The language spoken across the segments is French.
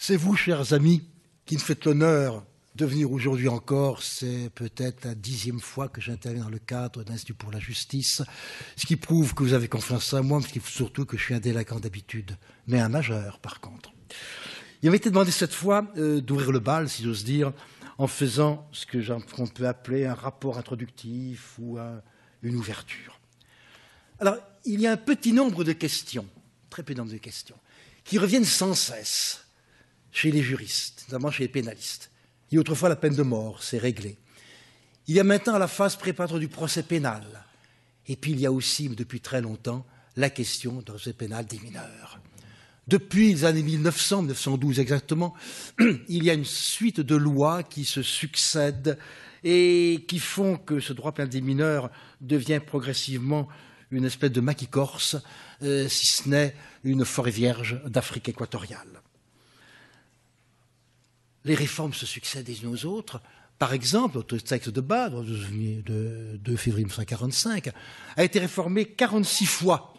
C'est vous, chers amis, qui me faites l'honneur de venir aujourd'hui encore. C'est peut-être la 10e fois que j'interviens dans le cadre d'un institut pour la justice, ce qui prouve que vous avez confiance en moi, mais ce qui prouve surtout que je suis un délinquant d'habitude, mais un majeur par contre. Il m'a été demandé cette fois d'ouvrir le bal, si j'ose dire, en faisant ce qu'on peut appeler un rapport introductif ou une ouverture. Alors, il y a un petit nombre de questions, très peu nombre de questions, qui reviennent sans cesse chez les juristes, notamment chez les pénalistes. Il y a autrefois la peine de mort, c'est réglé. Il y a maintenant la phase préparatoire du procès pénal. Et puis il y a aussi, depuis très longtemps, la question du procès pénal des mineurs. Depuis les années 1900, 1912 exactement, il y a une suite de lois qui se succèdent et qui font que ce droit pénal des mineurs devient progressivement une espèce de maquis corse, si ce n'est une forêt vierge d'Afrique équatoriale. Les réformes se succèdent les unes aux autres. Par exemple, notre texte de base, de 2 février 1945, a été réformé 46 fois.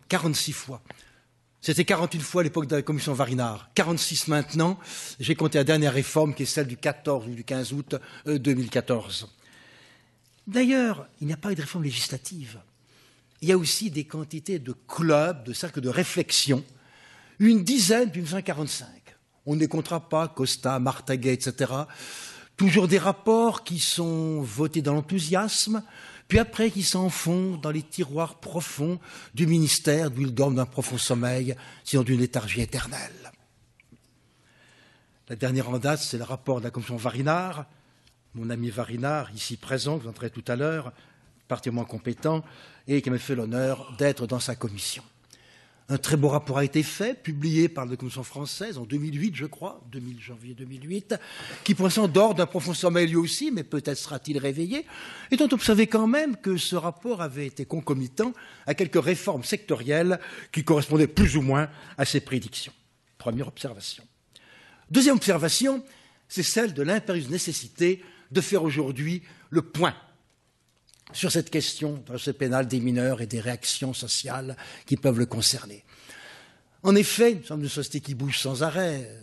46 fois. C'était 41 fois à l'époque de la commission Varinard. 46 maintenant. J'ai compté la dernière réforme qui est celle du 14 ou du 15 août 2014. D'ailleurs, il n'y a pas eu de réforme législative. Il y a aussi des quantités de clubs, de cercles de réflexion. Une dizaine depuis 1945. On ne les comptera pas, Costa, Martaguet, etc. Toujours des rapports qui sont votés dans l'enthousiasme, puis après qui s'enfoncent dans les tiroirs profonds du ministère, d'où ils dorment d'un profond sommeil, sinon d'une léthargie éternelle. La dernière en date, c'est le rapport de la commission Varinard. Mon ami Varinard, ici présent, que vous entrerez tout à l'heure, particulièrement compétent, et qui m'a fait l'honneur d'être dans sa commission. Un très beau rapport a été fait, publié par la Commission française en 2008, je crois, janvier 2008, qui pour l'instant dort d'un profond sommeil lui aussi, mais peut-être sera-t-il réveillé, et dont on observait quand même que ce rapport avait été concomitant à quelques réformes sectorielles qui correspondaient plus ou moins à ses prédictions. Première observation. Deuxième observation, c'est celle de l'impérieuse nécessité de faire aujourd'hui le point sur cette question du procès pénal des mineurs et des réactions sociales qui peuvent le concerner. En effet, nous sommes une société qui bouge sans arrêt.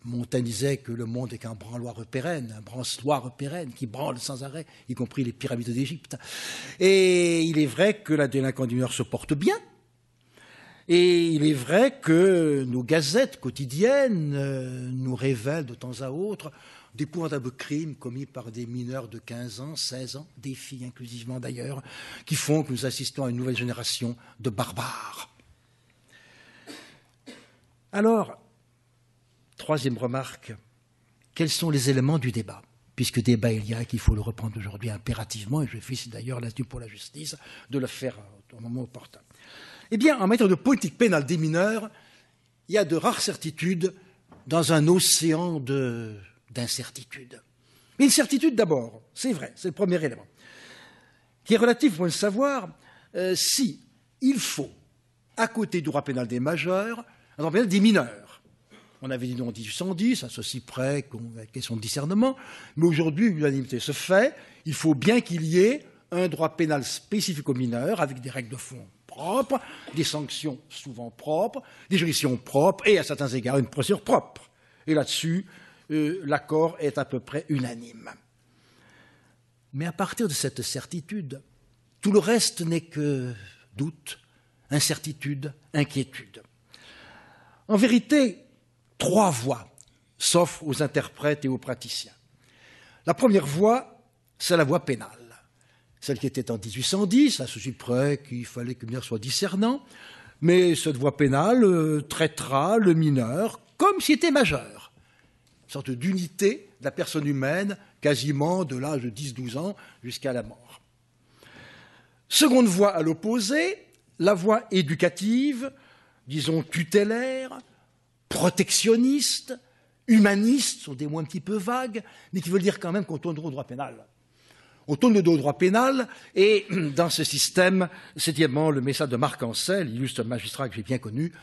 Montaigne disait que le monde est qu'un branloir pérenne, un branloir pérenne qui branle sans arrêt, y compris les pyramides d'Égypte. Et il est vrai que la délinquance des mineurs se porte bien. Et il est vrai que nos gazettes quotidiennes nous révèlent de temps à autre d'épouvantables crimes commis par des mineurs de 15 ans, 16 ans, des filles inclusivement d'ailleurs, qui font que nous assistons à une nouvelle génération de barbares. Alors, troisième remarque, quels sont les éléments du débat ? Puisque débat il y a, qu'il faut le reprendre aujourd'hui impérativement, et je félicite d'ailleurs l'Institut pour la justice de le faire au moment opportun. Eh bien, en matière de politique pénale des mineurs, il y a de rares certitudes dans un océan d'incertitude. Une certitude d'abord, c'est vrai, c'est le premier élément, qui est relatif, pour le savoir, si il faut, à côté du droit pénal des majeurs, un droit pénal des mineurs. On avait dit non en 1810, à ceci près, la question de discernement, mais aujourd'hui, l'unanimité se fait, il faut bien qu'il y ait un droit pénal spécifique aux mineurs, avec des règles de fond propres, des sanctions souvent propres, des juridictions propres, et à certains égards, une procédure propre. Et là-dessus, l'accord est à peu près unanime. Mais à partir de cette certitude, tout le reste n'est que doute, incertitude, inquiétude. En vérité, 3 voies s'offrent aux interprètes et aux praticiens. La première voie, c'est la voie pénale. Celle qui était en 1810, à ceci près qu'il fallait que le mineur soit discernant, mais cette voie pénale traitera le mineur comme s'il était majeur. Une sorte d'unité de la personne humaine, quasiment de l'âge de 10-12 ans jusqu'à la mort. Seconde voie à l'opposé, la voie éducative, disons tutélaire, protectionniste, humaniste, sont des mots un petit peu vagues, mais qui veulent dire quand même qu'on tourne au droit pénal. On tourne le dos au droit pénal, et dans ce système, septièmement, le message de Marc Ancel, illustre magistrat que j'ai bien connu,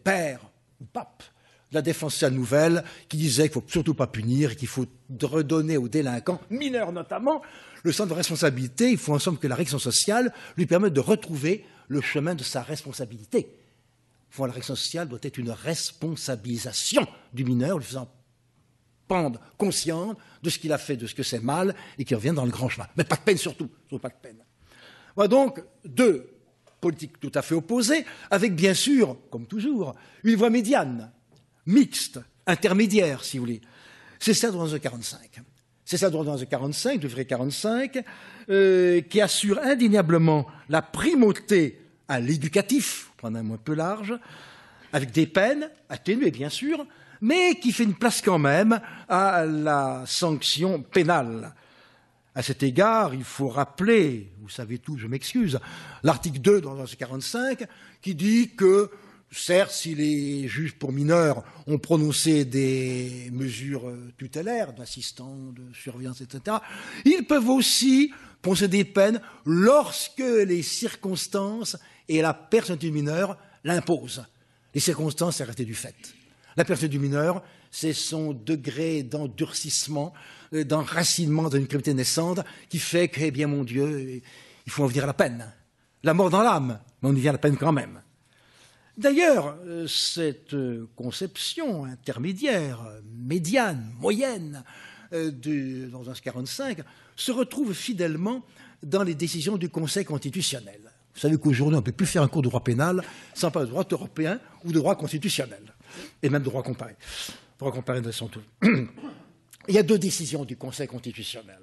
père ou pape, de la défense sociale nouvelle, qui disait qu'il ne faut surtout pas punir, et qu'il faut redonner aux délinquants, mineurs notamment, le sens de responsabilité. Il faut ensemble que la réaction sociale lui permette de retrouver le chemin de sa responsabilité. fond, la réaction sociale doit être une responsabilisation du mineur, lui faisant prendre conscience de ce qu'il a fait, de ce que c'est mal, et qu'il revienne dans le grand chemin. Mais pas de peine surtout pas de peine. Voilà donc deux politiques tout à fait opposées, avec bien sûr, comme toujours, une voie médiane, mixte, intermédiaire, si vous voulez. C'est ça dans le 45. C'est ça dans le 45, le vrai 45, qui assure indéniablement la primauté à l'éducatif, pour prendre un mot un peu large, avec des peines atténuées bien sûr, mais qui fait une place quand même à la sanction pénale. À cet égard, il faut rappeler, vous savez tout, je m'excuse, l'article 2 dans le 45 qui dit que, certes, si les juges pour mineurs ont prononcé des mesures tutélaires, d'assistance, de surveillance, etc., ils peuvent aussi prononcer des peines lorsque les circonstances et la personne du mineur l'imposent. Les circonstances, c'est rester du fait. La personne du mineur, c'est son degré d'endurcissement, d'enracinement d'une criminalité naissante qui fait que, eh bien, mon Dieu, il faut en venir à la peine. La mort dans l'âme, mais on y vient à la peine quand même. D'ailleurs, cette conception intermédiaire, médiane, moyenne, dans un 45, se retrouve fidèlement dans les décisions du Conseil constitutionnel. Vous savez qu'aujourd'hui, on ne peut plus faire un cours de droit pénal sans parler de droit européen ou de droit constitutionnel, et même de droit comparé. Droit comparé de son tout. Il y a deux décisions du Conseil constitutionnel.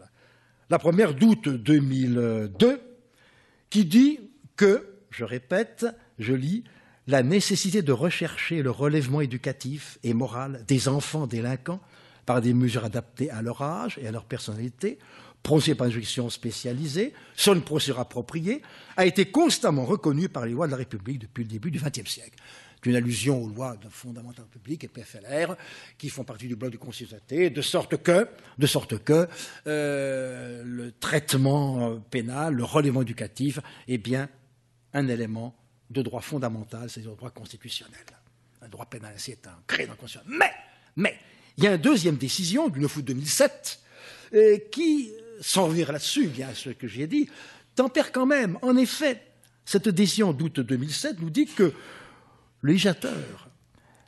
La première d'août 2002, qui dit que, je répète, je lis, la nécessité de rechercher le relèvement éducatif et moral des enfants délinquants par des mesures adaptées à leur âge et à leur personnalité, prononcées par une juridiction spécialisée, sur une procédure appropriée, a été constamment reconnue par les lois de la République depuis le début du XXe siècle. C'est une allusion aux lois fondamentales publiques et PFLR qui font partie du bloc de constitutionnalité, de sorte que le traitement pénal, le relèvement éducatif est bien un élément de droit fondamental, c'est-à-dire le droit constitutionnel. Un droit pénal ainsi est créé dans la Constitution. Mais, il y a une deuxième décision du 9 août 2007 qui, sans revenir là-dessus, bien à ce que j'ai dit, tempère quand même. En effet, cette décision d'août 2007 nous dit que le législateur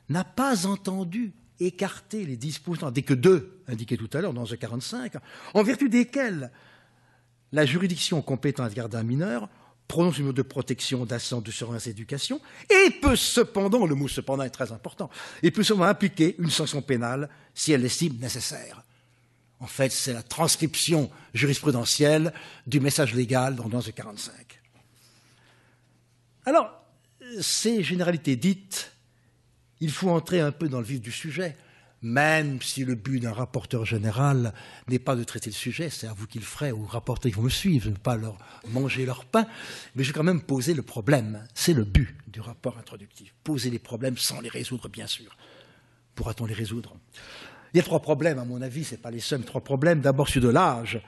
n'a pas entendu écarter les dispositions, dès que deux indiquées tout à l'heure dans le 45, en vertu desquelles la juridiction compétente à l'égard d'un mineur prononce une mesure de protection, d'assistance, de surveillance et d'éducation, et peut cependant, le mot cependant est très important, et peut cependant appliquer une sanction pénale si elle l'estime nécessaire. En fait, c'est la transcription jurisprudentielle du message légal dans le 45. Alors, ces généralités dites, il faut entrer un peu dans le vif du sujet, même si le but d'un rapporteur général n'est pas de traiter le sujet, c'est à vous qu'il ferait, aux rapporteurs qui vont me suivre, je ne veux pas leur manger leur pain, mais je vais quand même poser le problème. C'est le but du rapport introductif. Poser les problèmes sans les résoudre, bien sûr. Pourra-t-on les résoudre? Il y a trois problèmes, à mon avis, ce n'est pas les seuls trois problèmes. D'abord, celui de l'âge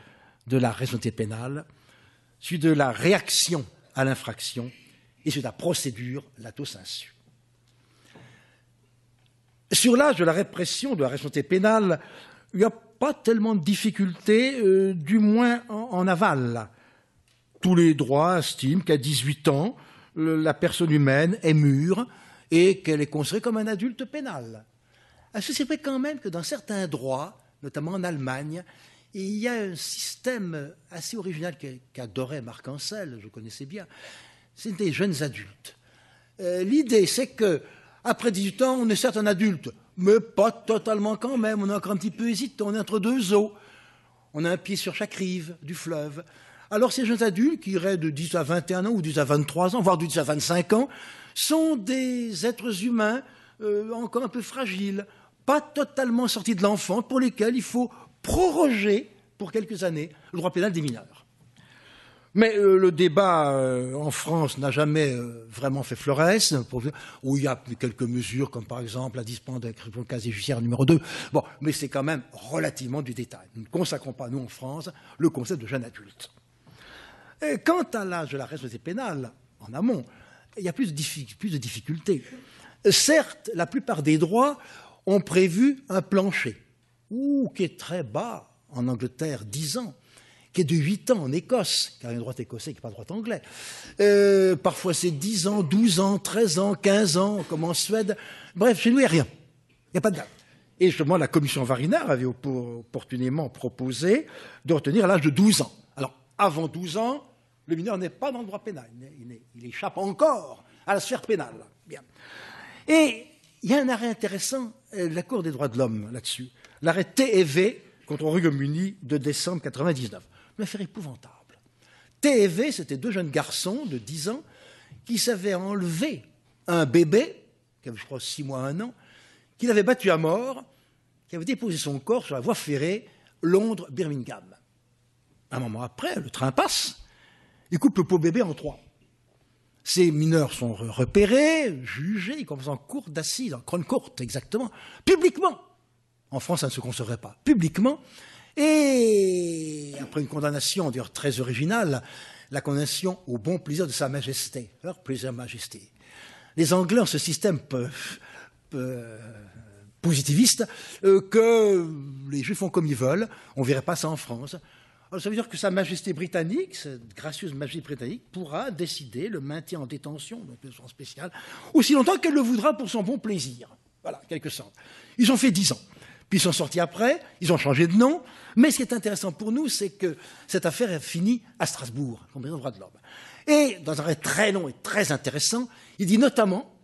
de la responsabilité pénale, celui de la réaction à l'infraction, et celui de la procédure, lato sensu. Sur l'âge de la répression de la responsabilité pénale, il n'y a pas tellement de difficultés, du moins en aval. Tous les droits estiment qu'à 18 ans, la personne humaine est mûre et qu'elle est considérée comme un adulte pénal. C'est vrai quand même que dans certains droits, notamment en Allemagne, il y a un système assez original qu'adorait Marc Ancel, je connaissais bien, c'est des jeunes adultes. L'idée, c'est que après 18 ans, on est certes un adulte, mais pas totalement quand même. On est encore un petit peu hésitant, on est entre deux eaux. On a un pied sur chaque rive du fleuve. Alors ces jeunes adultes, qui iraient de 10 à 21 ans, ou 10 à 23 ans, voire de 10 à 25 ans, sont des êtres humains encore un peu fragiles, pas totalement sortis de l'enfant, pour lesquels il faut proroger pour quelques années le droit pénal des mineurs. Mais le débat en France n'a jamais vraiment fait florès, où il y a quelques mesures, comme par exemple la dispense de le casier judiciaire numéro 2. Bon, mais c'est quand même relativement du détail. Nous ne consacrons pas, nous, en France, le concept de jeune adulte. Et quant à l'âge de la responsabilité pénale, en amont, il y a plus de difficultés. Certes, la plupart des droits ont prévu un plancher, qui est très bas, en Angleterre, 10 ans, qui est de 8 ans en Écosse, car il y a un droit écossais qui n'est pas un droit anglais. Parfois c'est 10 ans, 12 ans, 13 ans, 15 ans, comme en Suède. Bref, chez nous, il n'y a rien. Il n'y a pas de date. Et justement, la commission Varinard avait opportunément proposé de retenir l'âge de 12 ans. Alors, avant 12 ans, le mineur n'est pas dans le droit pénal. Il échappe encore à la sphère pénale. Bien. Et il y a un arrêt intéressant de la Cour des droits de l'homme là-dessus. L'arrêt T&V contre le Royaume-Uni de décembre 1999. Une affaire épouvantable. T&V, c'était 2 jeunes garçons de 10 ans qui s'avaient enlevé un bébé, qui avait, je crois, 6 mois, 1 an, qu'il avait battu à mort, qui avait déposé son corps sur la voie ferrée Londres-Birmingham. Un moment après, le train passe, il coupe le pauvre bébé en 3. Ces mineurs sont repérés, jugés, ils commencent en cour d'assises, en Crown Court exactement, publiquement. En France, ça ne se concevrait pas. Publiquement. Et après une condamnation, d'ailleurs très originale, la condamnation au bon plaisir de Sa Majesté, leur plaisir majesté. Les Anglais ont ce système positiviste que les Juifs font comme ils veulent. On ne verrait pas ça en France. Alors, ça veut dire que Sa Majesté britannique, cette gracieuse Majesté britannique, pourra décider le maintien en détention, donc de façon spéciale, aussi longtemps qu'elle le voudra pour son bon plaisir. Voilà, quelque sorte. Ils ont fait 10 ans. Puis ils sont sortis après, ils ont changé de nom. Mais ce qui est intéressant pour nous, c'est que cette affaire est finie à Strasbourg, comme président des droits de l'homme. Et dans un arrêt très long et très intéressant, il dit notamment,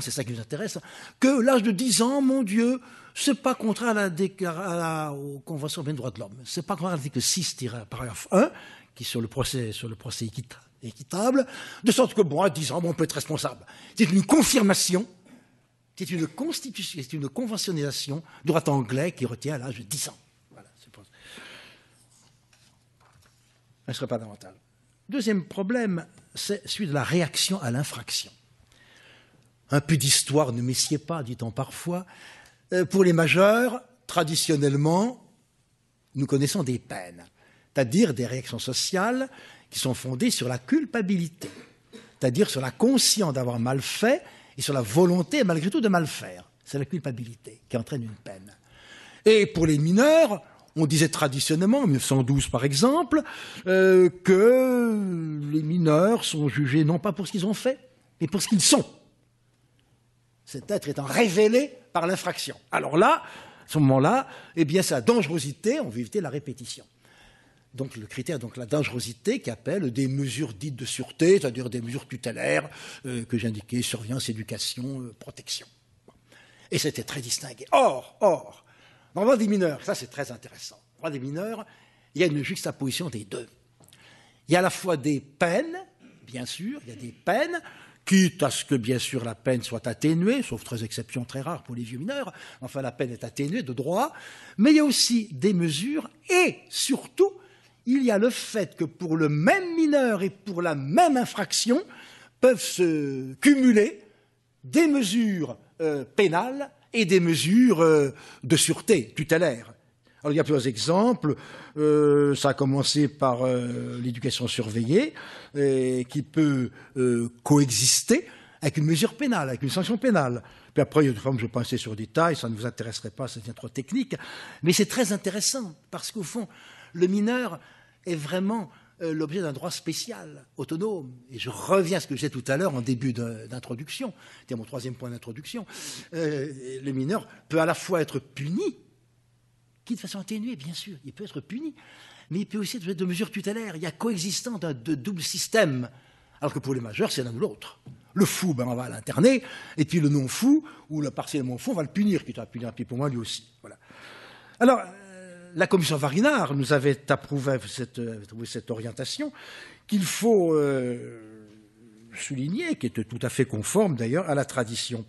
c'est ça qui nous intéresse, que l'âge de 10 ans, mon Dieu, c'est pas contraire aux conventions des droits de l'homme. C'est pas contraire à l'article 6, paragraphe 1, qui est sur le procès équitable, de sorte que, bon, à 10 ans, on peut être responsable. C'est une confirmation. C'est une constitution, c'est une conventionnalisation du droit anglais qui retient à l'âge de 10 ans. Voilà, c'est pour ça. Ce ne serait pas davantage. Deuxième problème, c'est celui de la réaction à l'infraction. Un peu d'histoire ne messied pas, dit-on parfois. Pour les majeurs, traditionnellement, nous connaissons des peines, c'est-à-dire des réactions sociales qui sont fondées sur la culpabilité, c'est-à-dire sur la conscience d'avoir mal fait et sur la volonté, malgré tout, de mal faire. C'est la culpabilité qui entraîne une peine. Et pour les mineurs, on disait traditionnellement, en 1912 par exemple, que les mineurs sont jugés non pas pour ce qu'ils ont fait, mais pour ce qu'ils sont. Cet être étant révélé par l'infraction. Alors là, à ce moment-là, eh bien, c'est la dangerosité, on veut éviter la répétition. Donc le critère, donc la dangerosité qui appelle des mesures dites de sûreté, c'est-à-dire des mesures tutélaires que j'ai indiquées, surveillance, éducation, protection. Et c'était très distingué. Or, dans le droit des mineurs, ça c'est très intéressant, dans le droit des mineurs, il y a une juxtaposition des deux. Il y a à la fois des peines, bien sûr, il y a des peines, quitte à ce que, bien sûr, la peine soit atténuée, sauf très exceptions très rares pour les vieux mineurs, enfin la peine est atténuée de droit, mais il y a aussi des mesures et, surtout, il y a le fait que pour le même mineur et pour la même infraction peuvent se cumuler des mesures pénales et des mesures de sûreté tutélaire. Alors il y a plusieurs exemples. Ça a commencé par l'éducation surveillée qui peut coexister avec une mesure pénale, avec une sanction pénale. Puis après, il y a des formes, je vais passer sur le détail, ça ne vous intéresserait pas, ça devient trop technique. Mais c'est très intéressant parce qu'au fond, le mineur est vraiment l'objet d'un droit spécial, autonome. Et je reviens à ce que je disais tout à l'heure en début d'introduction. C'était mon 3e point d'introduction. Le mineur peut à la fois être puni, qui de façon atténuée, bien sûr, il peut être puni, mais il peut aussi être de mesures tutélaires. Il y a coexistence de double système. Alors que pour les majeurs, c'est l'un ou l'autre. Le fou, on va l'interner, et puis le non-fou, ou le partiellement fou, on va le punir, qui doit punir un petit peu moins lui aussi. Voilà. Alors, la commission Varinard nous avait approuvé cette orientation qu'il faut souligner, qui était tout à fait conforme d'ailleurs à la tradition.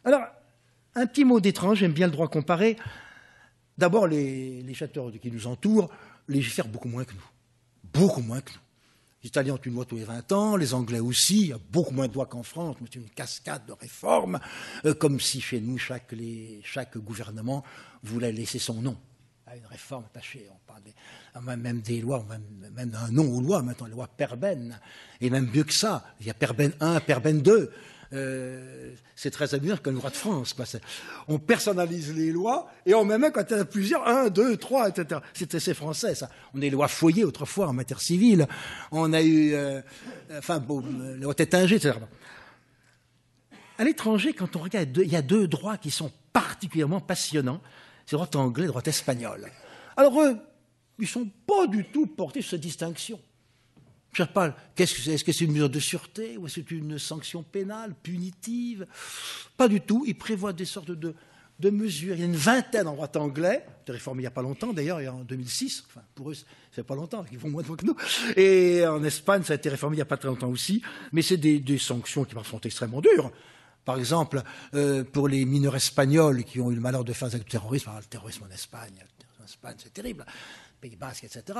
Alors, un petit mot d'étrange, j'aime bien le droit comparé. D'abord, les législateurs qui nous entourent légifèrent beaucoup moins que nous. Beaucoup moins que nous. Les Italiens ont une loi tous les 20 ans, les Anglais aussi, il y a beaucoup moins de lois qu'en France, mais c'est une cascade de réformes, comme si chez nous, chaque gouvernement voulait laisser son nom à une réforme attachée. On parle même des lois, même d'un nom aux lois, maintenant les lois Perben, et même mieux que ça, il y a Perben 1, Perben 2, c'est très amusant comme le droit de France, quoi. On personnalise les lois et on met même quand il y en a plusieurs, 1, 2, 3, etc. C'est français, ça. On a les lois Foyer autrefois en matière civile. On a eu, les lois Tétinger, etc. À l'étranger, quand on regarde, il y a deux droits qui sont particulièrement passionnants. C'est le droit anglais et le droit espagnol. Alors eux, ils ne sont pas du tout portés sur cette distinction. Je ne sais pas, est-ce que c'est une mesure de sûreté ou est-ce que c'est une sanction pénale, punitive? Pas du tout. Ils prévoient des sortes de mesures. Il y a une vingtaine en droit anglais, de réformé il n'y a pas longtemps d'ailleurs, en 2006. Enfin, pour eux, c'est pas longtemps, ils vont moins de fois que nous. Et en Espagne, ça a été réformé il n'y a pas très longtemps aussi. Mais c'est des sanctions qui parfois sont extrêmement dures. Par exemple, pour les mineurs espagnols qui ont eu le malheur de faire des actes de terrorisme, le terrorisme en Espagne, c'est terrible. Pays Basque, etc.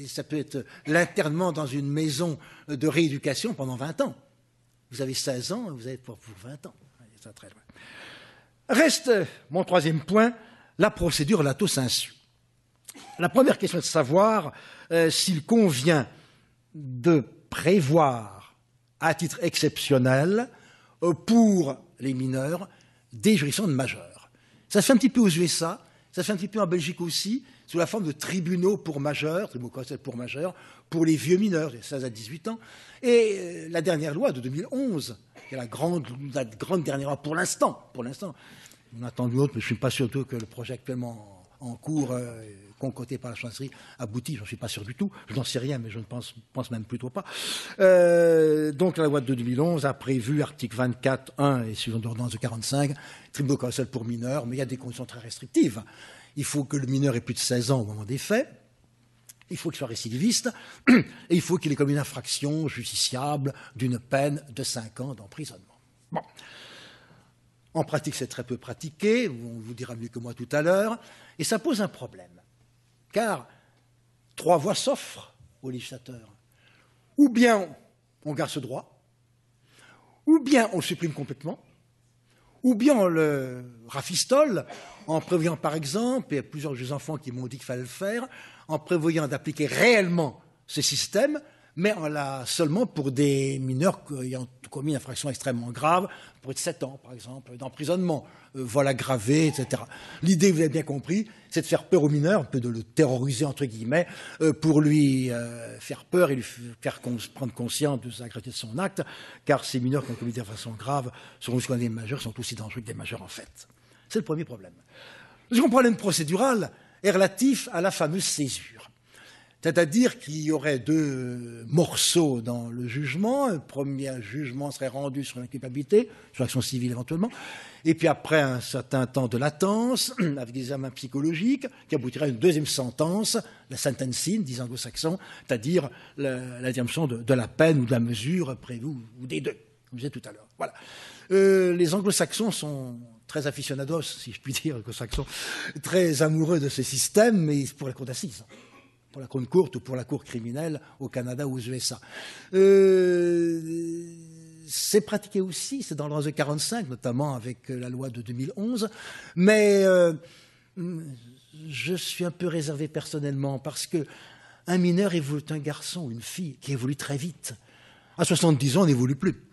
Ça peut être l'internement dans une maison de rééducation pendant 20 ans. Vous avez 16 ans, vous avez pour 20 ans. Ça très loin. Reste, mon troisième point, la procédure lato sensu. La première question est de savoir s'il convient de prévoir, à titre exceptionnel, pour les mineurs, des juridictions de majeurs. Ça se fait un petit peu aux USA, ça se fait un petit peu en Belgique aussi, sous la forme de tribunaux pour majeurs, tribunaux pour majeurs, pour les vieux mineurs, de 16 à 18 ans. Et la dernière loi de 2011, qui est la grande dernière loi pour l'instant, on attend une autre, mais je ne suis pas sûr que le projet actuellement en cours, concoté par la chancellerie, aboutit, je n'en suis pas sûr du tout, je n'en sais rien, mais je ne pense même plutôt pas. Donc la loi de 2011 a prévu, article 24.1 et suivant d'ordonnance de 45, tribunaux correctionnels pour mineurs, mais il y a des conditions très restrictives. Il faut que le mineur ait plus de 16 ans au moment des faits, il faut qu'il soit récidiviste, et il faut qu'il ait commis une infraction justiciable d'une peine de 5 ans d'emprisonnement. Bon. En pratique, c'est très peu pratiqué, on vous dira mieux que moi tout à l'heure, et ça pose un problème. Car 3 voies s'offrent aux législateurs. Ou bien on garde ce droit, ou bien on le supprime complètement, ou bien on le rafistole en prévoyant par exemple, et il y a plusieurs jeunes enfants qui m'ont dit qu'il fallait le faire, en prévoyant d'appliquer réellement ce système, mais seulement pour des mineurs ayant commis une infraction extrêmement grave, pour être 7 ans par exemple, d'emprisonnement, vol aggravé, etc. L'idée, vous avez bien compris, c'est de faire peur aux mineurs, un peu de le terroriser entre guillemets, pour lui faire peur et lui faire prendre conscience de la gravité de son acte, car ces mineurs qui ont commis des infractions graves seront aussi des majeurs, sont aussi dangereux que des majeurs en fait. C'est le premier problème. Le second problème procédural est relatif à la fameuse césure. C'est-à-dire qu'il y aurait 2 morceaux dans le jugement. Un premier jugement serait rendu sur l'inculpabilité, sur l'action civile éventuellement, et puis après un certain temps de latence, avec des examens psychologiques, qui aboutirait à une deuxième sentence, la sentencing, disent anglo-saxons, c'est-à-dire la détermination de la peine ou de la mesure prévue, ou des deux, comme je disais tout à l'heure. Voilà. Les anglo-saxons sont très aficionados, si je puis dire, anglo-saxons, très amoureux de ce système, mais pour la cour d'assises. Pour la cour courte ou pour la cour criminelle au Canada ou aux USA. C'est pratiqué aussi, c'est dans l'ordre de 45, notamment avec la loi de 2011, mais je suis un peu réservé personnellement parce que un mineur évolue, un garçon ou une fille qui évolue très vite. À 70 ans, on n'évolue plus.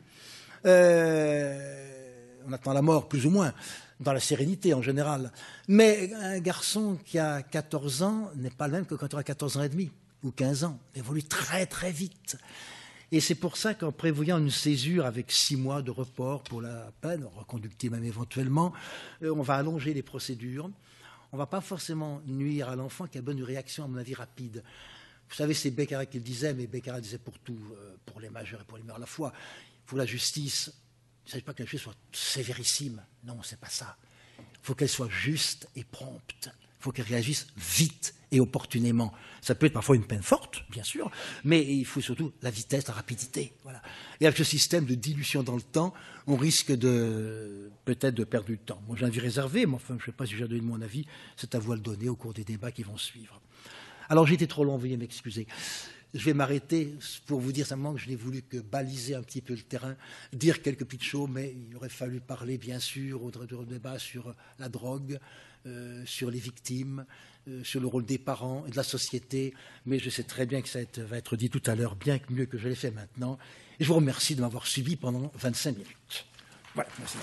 On attend la mort, plus ou moins, dans la sérénité en général. Mais un garçon qui a 14 ans n'est pas le même que quand il aura 14 ans et demi ou 15 ans. Il évolue très très vite. Et c'est pour ça qu'en prévoyant une césure avec 6 mois de report pour la peine, reconductible même éventuellement, on va allonger les procédures. On ne va pas forcément nuire à l'enfant qui a besoin d'une réaction, à mon avis, rapide. Vous savez, c'est Beccarat qui le disait, mais Beccarat disait pour tout, pour les majeurs et pour les mineurs à la fois. Il faut la justice. Il ne s'agit pas que la justice soit sévérissime. Non, ce n'est pas ça. Il faut qu'elle soit juste et prompte. Il faut qu'elle réagisse vite et opportunément. Ça peut être parfois une peine forte, bien sûr, mais il faut surtout la vitesse, la rapidité. Voilà. Et avec ce système de dilution dans le temps, on risque peut-être de perdre du temps. Moi, j'ai un avis réservé, mais enfin, je ne sais pas si j'ai donné mon avis. C'est à vous à le donner au cours des débats qui vont suivre. Alors, j'ai été trop long, veuillez m'excuser. Je vais m'arrêter pour vous dire simplement que je n'ai voulu que baliser un petit peu le terrain, dire quelques petites choses, mais il aurait fallu parler, bien sûr, au débat sur la drogue, sur les victimes, sur le rôle des parents et de la société. Mais je sais très bien que ça va être dit tout à l'heure, bien mieux que je l'ai fait maintenant. Et je vous remercie de m'avoir suivi pendant 25 minutes. Voilà, merci.